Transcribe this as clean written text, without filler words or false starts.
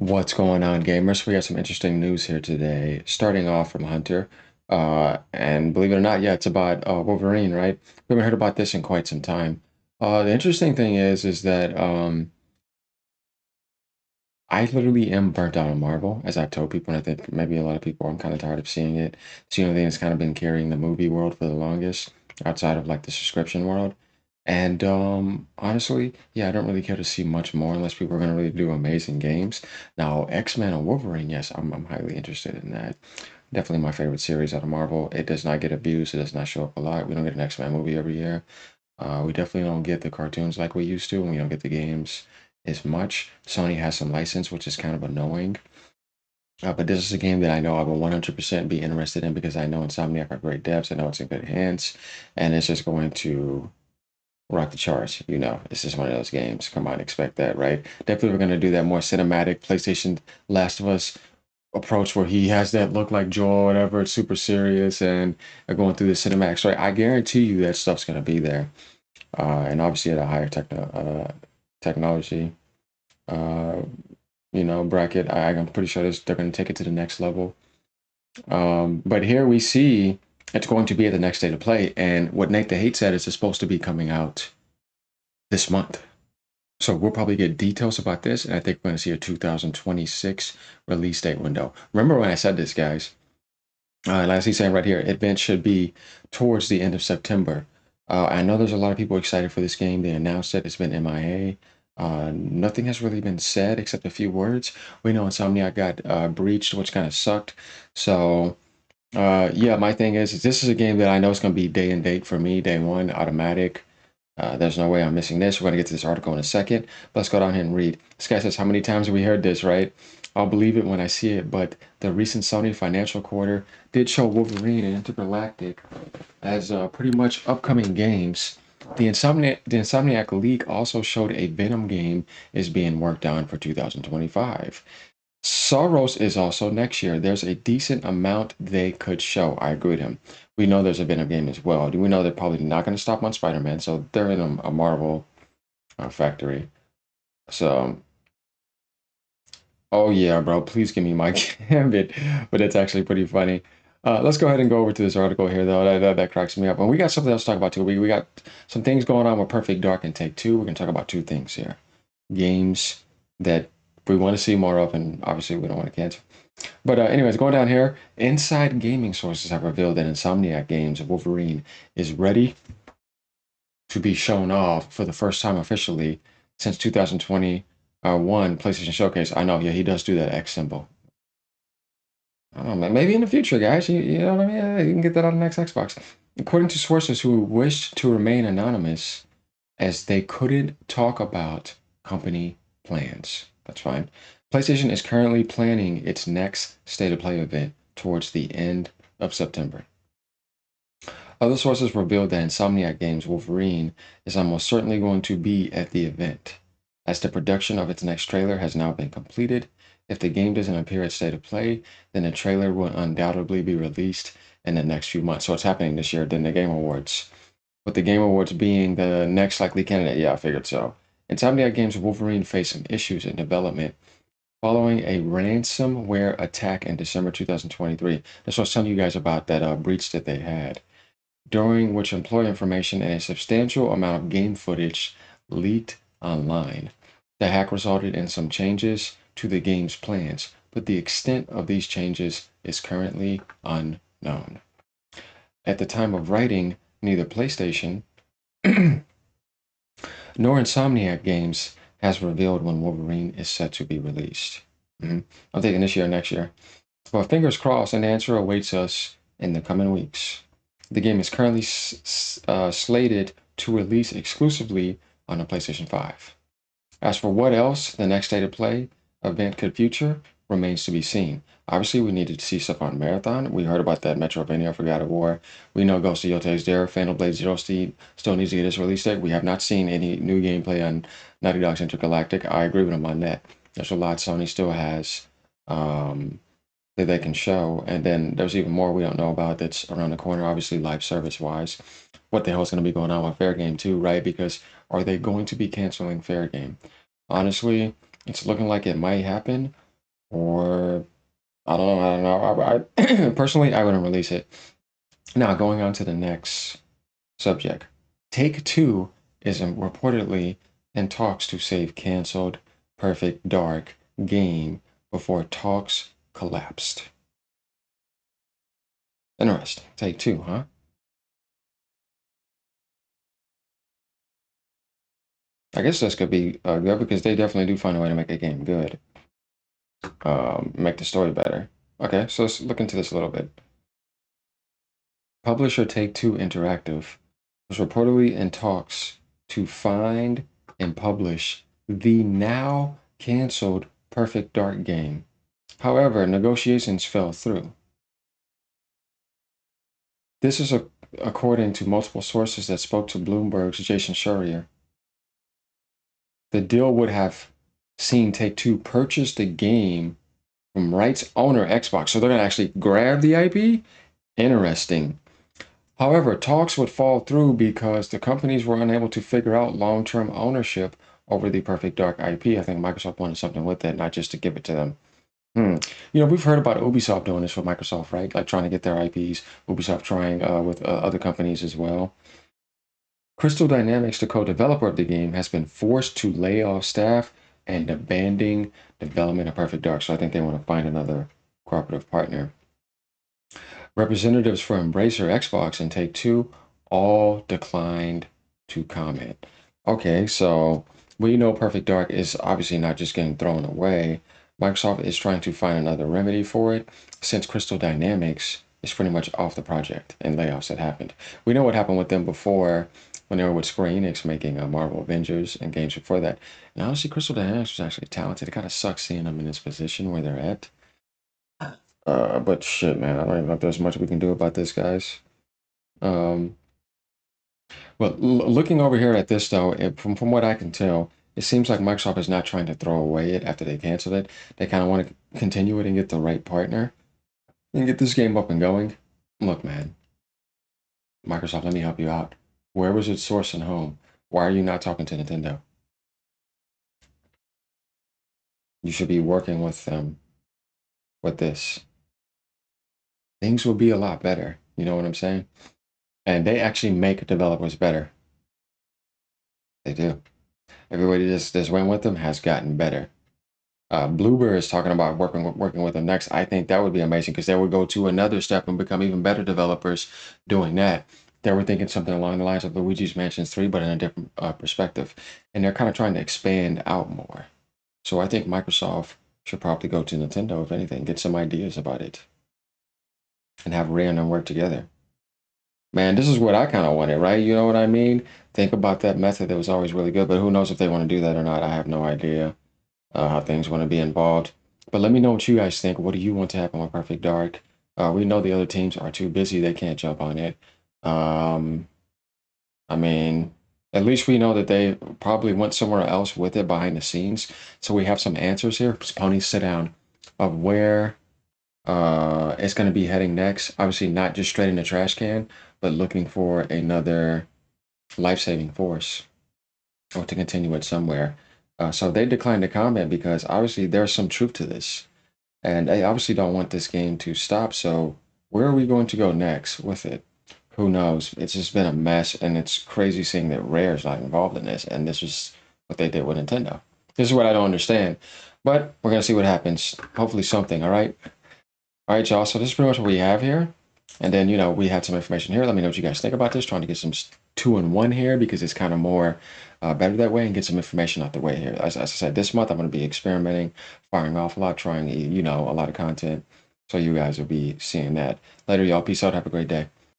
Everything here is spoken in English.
What's going on, gamers? We got some interesting news here today. Starting off from Hunter, and believe it or not, yeah, it's about Wolverine, right? We haven't heard about this in quite some time. The interesting thing is that I literally am burnt out on Marvel, as I've told people, and I think maybe a lot of people. I'm kind of tired of seeing it. It's the only thing that's kind of been carrying the movie world for the longest, outside of like the subscription world. And honestly, yeah, I don't really care to see much more unless people are going to really do amazing games. Now, X-Men and Wolverine, yes, I'm highly interested in that. Definitely my favorite series out of Marvel. It does not get abused. It does not show up a lot. We don't get an X-Men movie every year. We definitely don't get the cartoons like we used to, and we don't get the games as much. Sony has some license, which is kind of annoying. But this is a game that I know I will 100% be interested in because I know Insomniac are great devs. I know it's in good hands, and it's just going to rock the charts. It's just one of those games. Come on, expect that, right? Definitely, we're going to do that more cinematic PlayStation Last of Us approach where he has that look like Joel, whatever. It's super serious and going through the cinematic story. I guarantee you that stuff's going to be there, and obviously at a higher technology, uh, bracket. I'm pretty sure they're going to take it to the next level. But here we see it's going to be at the next state of play, and what Nate the Hate said is it's supposed to be coming out this month. So we'll probably get details about this, and I think we're going to see a 2026 release date window. Remember when I said this, guys? Like he's saying right here, event should be towards the end of September. I know there's a lot of people excited for this game. They announced it. It's been MIA. Nothing has really been said except a few words. We know Insomniac got breached, which kind of sucked. So yeah, my thing is this is a game that I know is going to be day and date for me, day one, automatic. There's no way I'm missing this. We're going to get to this article in a second. Let's go down here and read. This guy says, how many times have we heard this, right? I'll believe it when I see it, but the recent Sony financial quarter did show Wolverine and Intergalactic as pretty much upcoming games. The Insomniac League also showed a Venom game is being worked on for 2025. Soros is also next year. There's a decent amount they could show. I agree with him. We know there's a Venom game as well. Do we know they're probably not going to stop on Spider-Man? So they're in a Marvel factory. So, oh yeah, bro, please give me my Gambit. But it's actually pretty funny. Let's go ahead and go over to this article here, though. That cracks me up. And we got something else to talk about too. We got some things going on with Perfect Dark and Take Two. We're going to talk about two things here: games that we want to see more of, and obviously we don't want to cancel. But anyways, going down here, inside gaming sources have revealed that Insomniac Games Wolverine is ready to be shown off for the first time officially since 2021 PlayStation Showcase. I know, yeah, he does do that X symbol. I don't know, maybe in the future, guys. You know what I mean? Yeah, you can get that on the next Xbox. According to sources who wished to remain anonymous, as they couldn't talk about company plans. That's fine. PlayStation is currently planning its next State of Play event towards the end of September. Other sources revealed that Insomniac Games Wolverine is almost certainly going to be at the event, as the production of its next trailer has now been completed. If the game doesn't appear at State of Play, then the trailer will undoubtedly be released in the next few months. So it's happening this year during the Game Awards. With the Game Awards being the next likely candidate, yeah, I figured so. Insomniac Games Wolverine faced some issues in development following a ransomware attack in December 2023. That's what I was telling you guys about that breach that they had, during which employee information and a substantial amount of game footage leaked online. The hack resulted in some changes to the game's plans, but the extent of these changes is currently unknown. At the time of writing, neither PlayStation nor Insomniac Games has revealed when Wolverine is set to be released. I'm thinking this year, next year. But fingers crossed, an answer awaits us in the coming weeks. The game is currently slated to release exclusively on the PlayStation 5. As for what else the next State of Play event could feature remains to be seen. Obviously, we needed to see stuff on Marathon. We heard about that Metrovania for God of War. We know Ghost of Yotei is there. Phantom Blade Zero Steed still needs to get its release date. We have not seen any new gameplay on Naughty Dog's Intergalactic. I agree with him on that. There's a lot Sony still has that they can show. And then there's even more we don't know about that's around the corner, obviously, live service wise. What the hell is going to be going on with Fair Game, too, right? Because are they going to be canceling Fair Game? Honestly, it's looking like it might happen, Or I don't know. I don't know. I personally, I wouldn't release it. Now, going on to the next subject. Take Two is reportedly in talks to save canceled Perfect Dark game before talks collapsed. Interesting. Take Two, huh? I guess this could be good because they definitely do find a way to make a game good, make the story better. Okay, so let's look into this a little bit. Publisher Take Two Interactive was reportedly in talks to find and publish the now canceled Perfect Dark game. However, negotiations fell through. This is according to multiple sources that spoke to Bloomberg's Jason Schreier. The deal would have seen Take Two purchase the game from rights owner Xbox. So they're going to actually grab the IP? Interesting. However, talks would fall through because the companies were unable to figure out long term ownership over the Perfect Dark IP. I think Microsoft wanted something with it, not just to give it to them. We've heard about Ubisoft doing this with Microsoft, right? Like trying to get their IPs. Ubisoft trying with other companies as well. Crystal Dynamics, the co-developer of the game, has been forced to lay off staff and abandoning development of Perfect Dark. So I think they want to find another cooperative partner. Representatives for Embracer, Xbox, and Take Two all declined to comment. Okay, so we know Perfect Dark is obviously not just getting thrown away. Microsoft is trying to find another remedy for it since Crystal Dynamics is pretty much off the project and layoffs that happened. We know what happened with them before when they were with Square Enix making Marvel Avengers and games before that. And honestly, Crystal Dynamics was actually talented. It kind of sucks seeing them in this position where they're at. But shit, man, I don't even know if there's much we can do about this, guys. Um, but looking over here at this, though, from what I can tell, it seems like Microsoft is not trying to throw away it after they canceled it. They kind of want to continue it and get the right partner and get this game up and going. Look, man, Microsoft, let me help you out. Where was its source and home? Why are you not talking to Nintendo? You should be working with them with this. Things will be a lot better. You know what I'm saying? And they actually make developers better. They do. Everybody just went with them has gotten better. Bluebird is talking about working with them next. I think that would be amazing because they would go to another step and become even better developers doing that. They were thinking something along the lines of Luigi's Mansion 3, but in a different perspective. And they're kind of trying to expand out more. So I think Microsoft should probably go to Nintendo, if anything, get some ideas about it and have Ray and them work together. Man, this is what I kind of wanted, right? You know what I mean? Think about that method that was always really good, but who knows if they want to do that or not? I have no idea how things want to be involved. But let me know what you guys think. What do you want to happen with Perfect Dark? We know the other teams are too busy; they can't jump on it. Um, I mean, at least we know that they probably went somewhere else with it behind the scenes. So we have some answers here. Pony, sit down. Of where it's going to be heading next. Obviously, not just straight in the trash can, but looking for another life-saving force or to continue it somewhere. So they declined to comment because obviously there's some truth to this. And they obviously don't want this game to stop. So where are we going to go next with it? Who knows? It's just been a mess, and it's crazy seeing that Rare is not involved in this. And this is what they did with Nintendo. This is what I don't understand. But we're gonna see what happens. Hopefully something, all right? All right, y'all. So this is pretty much what we have here. And then, we had some information here. Let me know what you guys think about this. Trying to get some two in one here because it's kind of more better that way and get some information out the way here. As I said, this month I'm going to be experimenting, firing off a lot, trying, a lot of content. So you guys will be seeing that. Later, y'all. Peace out. Have a great day.